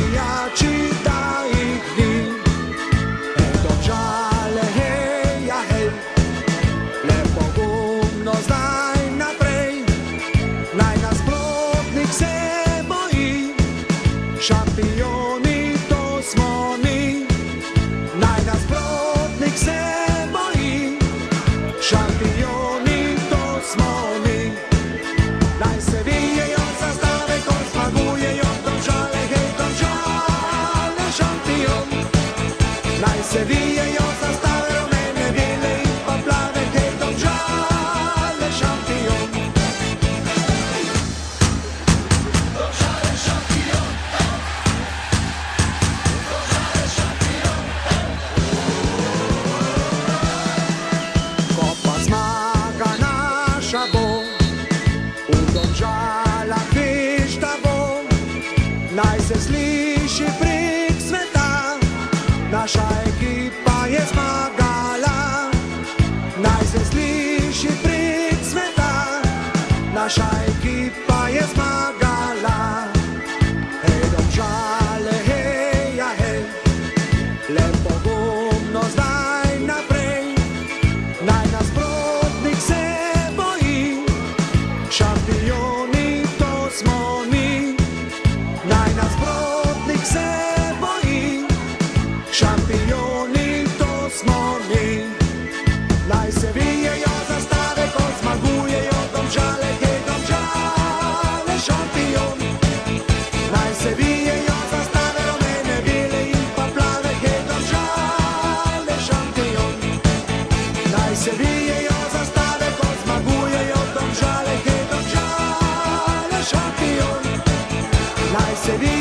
navijači da ih ni. Domžale, hej, ja hej, le pogumno zdaj naprej, naj nasprotnik se boji, šampioni to smo mi. Naj nasprotnik se boji, šampioni to smo mi. Naj se vijejo zastave, ko zmagujejo Domžale, hej, Domžale, šampion. Naj se vijejo zastave, rumene, bele in pa plave, hej, Domžale, šampion. Domžale, šampion. Domžale, šampion. Ko pa zmaga naša bo, v Domžalah veš, da bo, naj se sliši prek sveta, naša ekipa je zmagala. Naj se sliši prek sveta, naša ekipa je zmagala. Hej, Domžale, hej, ja hej, le pogumno zdaj naprej, naj nasprotnik se boji, šampioni to smo mi. Naj nasprotnik se boji, šampioni to smo mi. Naj se vijejo zastave, ko zmagujejo Domžale, hej, Domžale, šampion. Naj se vijejo zastave, rumene, bele in pa plave, hej, Domžale, šampion. Naj se vijejo zastave, ko zmagujejo Domžale, hej, Domžale, šampion. Naj se vijejo